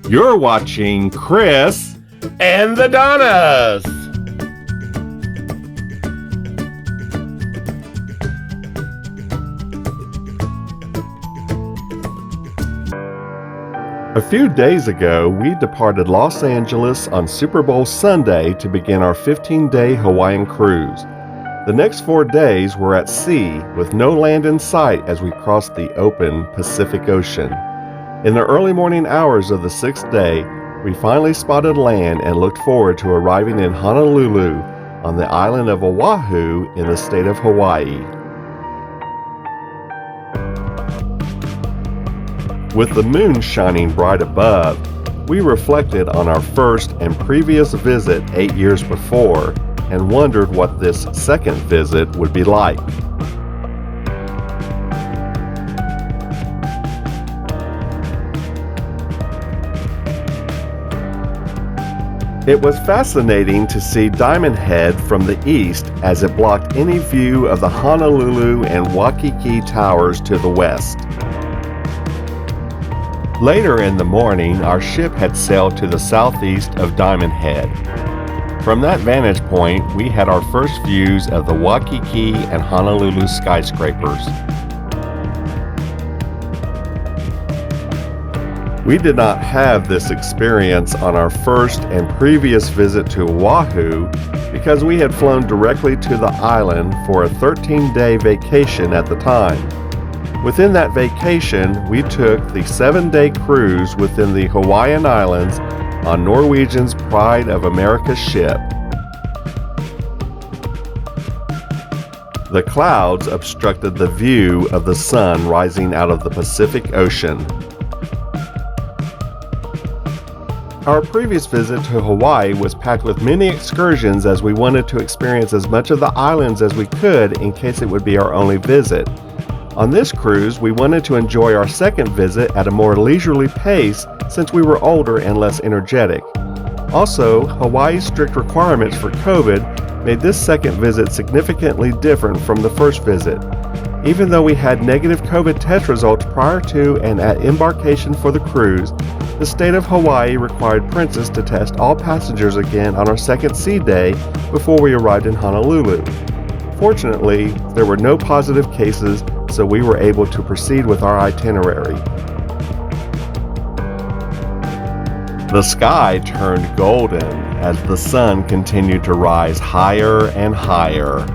You're watching Chris and the Donnas. A few days ago, we departed Los Angeles on Super Bowl Sunday to begin our 15-day Hawaiian cruise. The next 4 days were at sea with no land in sight as we crossed the open Pacific Ocean. In the early morning hours of the 6th day, we finally spotted land and looked forward to arriving in Honolulu on the island of Oahu in the state of Hawaii. With the moon shining bright above, we reflected on our first and previous visit 8 years before and wondered what this second visit would be like. It was fascinating to see Diamond Head from the east as it blocked any view of the Honolulu and Waikiki towers to the west. Later in the morning, our ship had sailed to the southeast of Diamond Head. From that vantage point, we had our first views of the Waikiki and Honolulu skyscrapers. We did not have this experience on our first and previous visit to Oahu because we had flown directly to the island for a 13-day vacation at the time. Within that vacation, we took the 7-day cruise within the Hawaiian Islands on Norwegian's Pride of America ship. The clouds obstructed the view of the sun rising out of the Pacific Ocean. Our previous visit to Hawaii was packed with many excursions as we wanted to experience as much of the islands as we could in case it would be our only visit. On this cruise, we wanted to enjoy our second visit at a more leisurely pace since we were older and less energetic. Also, Hawaii's strict requirements for COVID made this second visit significantly different from the first visit. Even though we had negative COVID test results prior to and at embarkation for the cruise, the state of Hawaii required Princess to test all passengers again on our second sea day before we arrived in Honolulu. Fortunately, there were no positive cases, so we were able to proceed with our itinerary. The sky turned golden as the sun continued to rise higher and higher.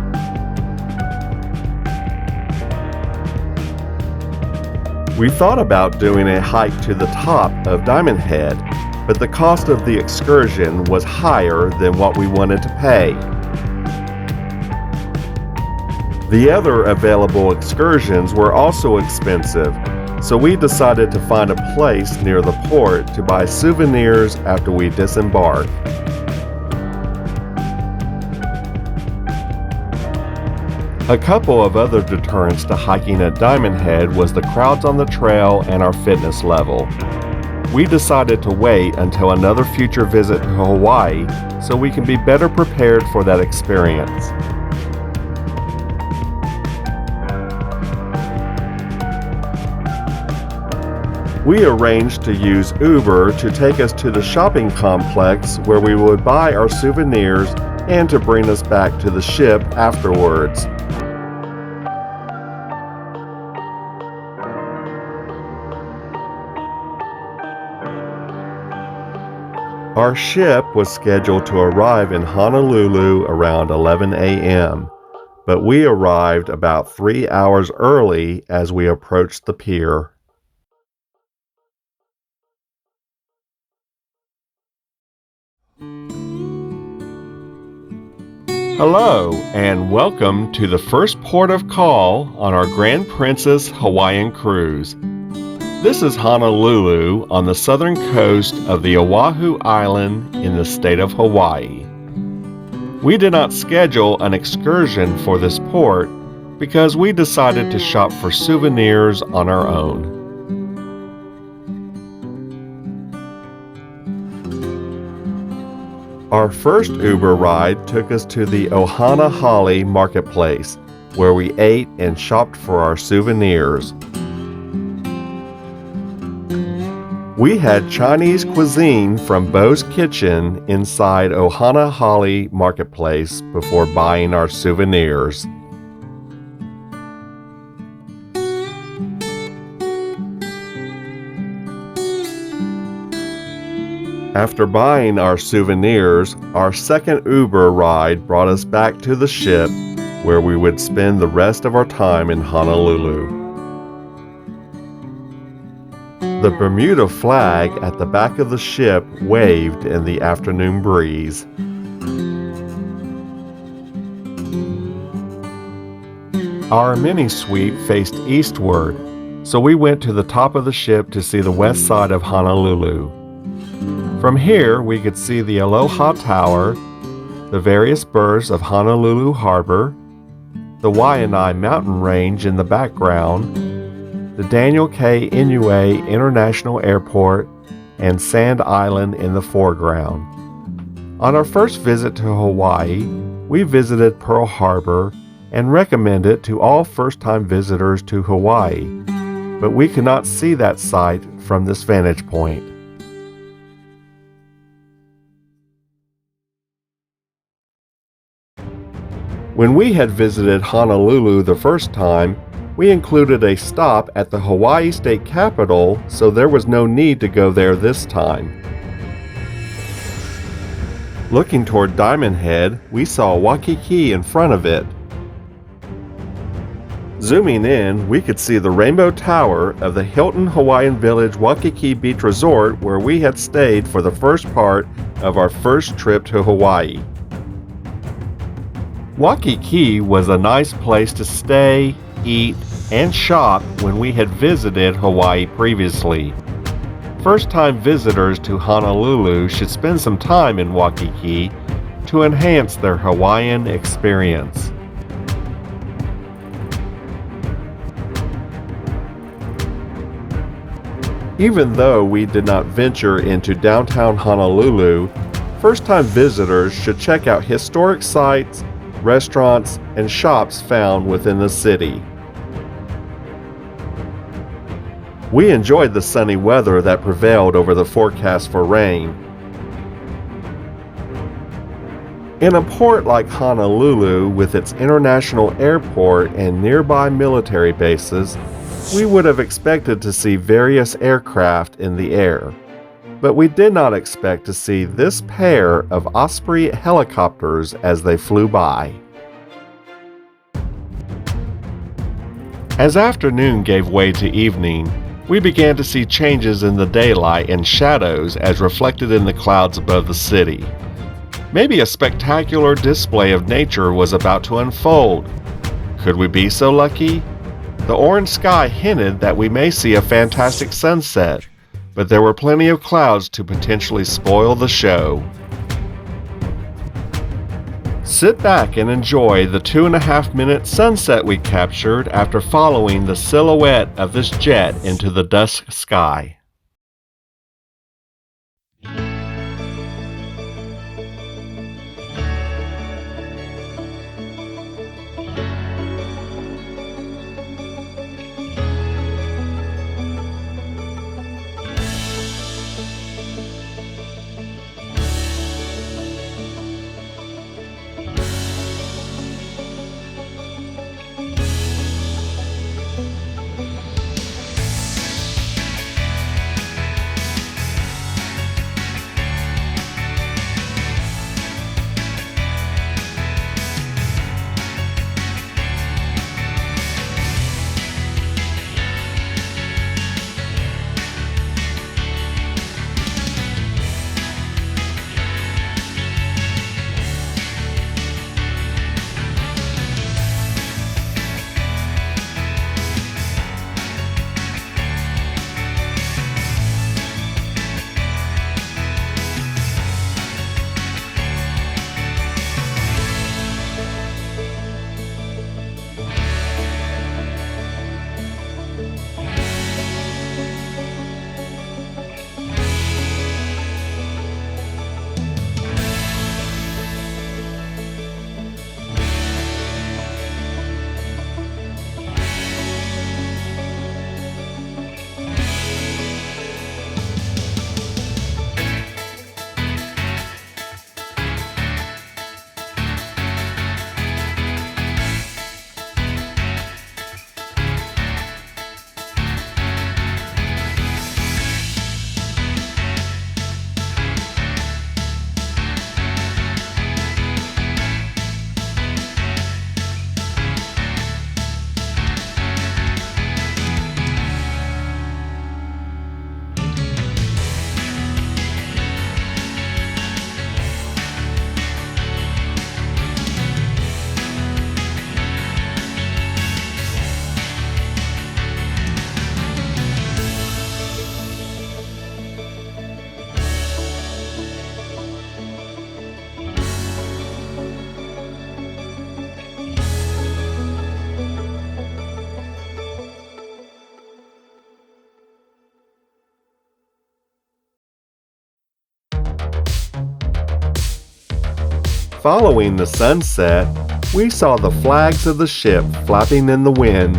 We thought about doing a hike to the top of Diamond Head, but the cost of the excursion was higher than what we wanted to pay. The other available excursions were also expensive, so we decided to find a place near the port to buy souvenirs after we disembarked. A couple of other deterrents to hiking at Diamond Head was the crowds on the trail and our fitness level. We decided to wait until another future visit to Hawaii so we can be better prepared for that experience. We arranged to use Uber to take us to the shopping complex where we would buy our souvenirs and to bring us back to the ship afterwards. Our ship was scheduled to arrive in Honolulu around 11 a.m., but we arrived about 3 hours early as we approached the pier. Hello, and welcome to the first port of call on our Grand Princess Hawaiian cruise. This is Honolulu on the southern coast of the Oahu Island in the state of Hawaii. We did not schedule an excursion for this port because we decided to shop for souvenirs on our own. Our first Uber ride took us to the Ohana Hale marketplace, where we ate and shopped for our souvenirs. We had Chinese cuisine from Bo's Kitchen inside Ohana Holly Marketplace before buying our souvenirs. After buying our souvenirs, our second Uber ride brought us back to the ship where we would spend the rest of our time in Honolulu. The Bermuda flag at the back of the ship waved in the afternoon breeze. Our mini suite faced eastward, so we went to the top of the ship to see the west side of Honolulu. From here, we could see the Aloha Tower, the various berths of Honolulu Harbor, the Waianae mountain range in the background, the Daniel K. Inouye International Airport, and Sand Island in the foreground. On our first visit to Hawaii, we visited Pearl Harbor and recommend it to all first-time visitors to Hawaii, but we could not see that site from this vantage point. When we had visited Honolulu the first time, we included a stop at the Hawaii State Capitol, so there was no need to go there this time. Looking toward Diamond Head, we saw Waikiki in front of it. Zooming in, we could see the Rainbow Tower of the Hilton Hawaiian Village Waikiki Beach Resort where we had stayed for the first part of our first trip to Hawaii. Waikiki was a nice place to stay, eat, and shop when we had visited Hawaii previously. First-time visitors to Honolulu should spend some time in Waikiki to enhance their Hawaiian experience. Even though we did not venture into downtown Honolulu, first-time visitors should check out historic sites, restaurants, and shops found within the city. We enjoyed the sunny weather that prevailed over the forecast for rain. In a port like Honolulu, with its international airport and nearby military bases, we would have expected to see various aircraft in the air, but we did not expect to see this pair of Osprey helicopters as they flew by. As afternoon gave way to evening, we began to see changes in the daylight and shadows as reflected in the clouds above the city. Maybe a spectacular display of nature was about to unfold. Could we be so lucky? The orange sky hinted that we may see a fantastic sunset, but there were plenty of clouds to potentially spoil the show. Sit back and enjoy the 2.5-minute sunset we captured after following the silhouette of this jet into the dusk sky. Following the sunset, we saw the flags of the ship flapping in the wind.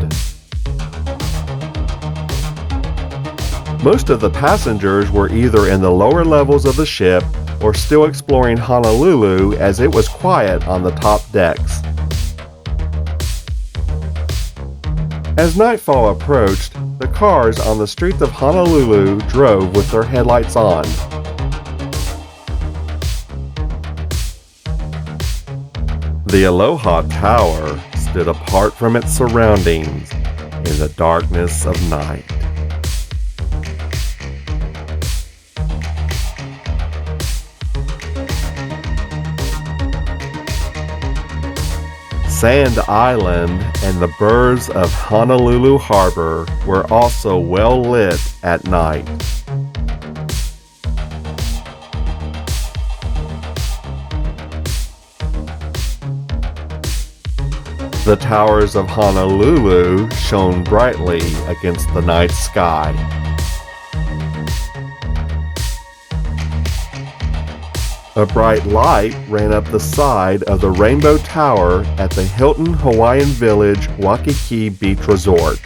Most of the passengers were either in the lower levels of the ship or still exploring Honolulu as it was quiet on the top decks. As nightfall approached, the cars on the streets of Honolulu drove with their headlights on. The Aloha Tower stood apart from its surroundings in the darkness of night. Sand Island and the berths of Honolulu Harbor were also well lit at night. The towers of Honolulu shone brightly against the night sky. A bright light ran up the side of the Rainbow Tower at the Hilton Hawaiian Village Waikiki Beach Resort.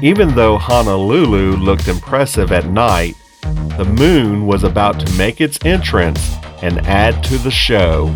Even though Honolulu looked impressive at night, the moon was about to make its entrance and add to the show.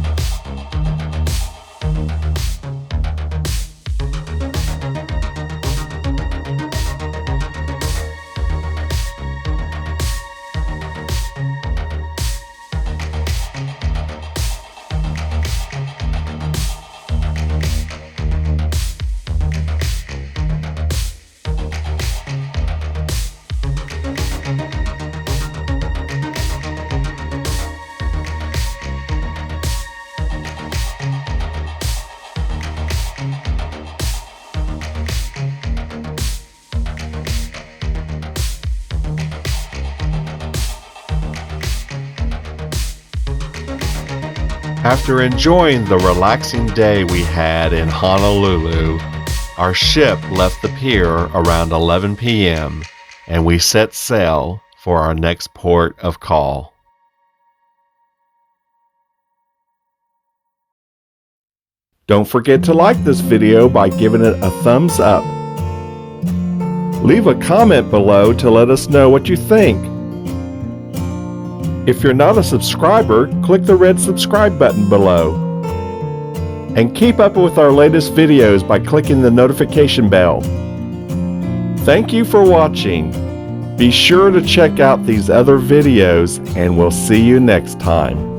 After enjoying the relaxing day we had in Honolulu, our ship left the pier around 11 p.m. and we set sail for our next port of call. Don't forget to like this video by giving it a thumbs up. Leave a comment below to let us know what you think. If you're not a subscriber, click the red subscribe button below. And keep up with our latest videos by clicking the notification bell. Thank you for watching. Be sure to check out these other videos and we'll see you next time.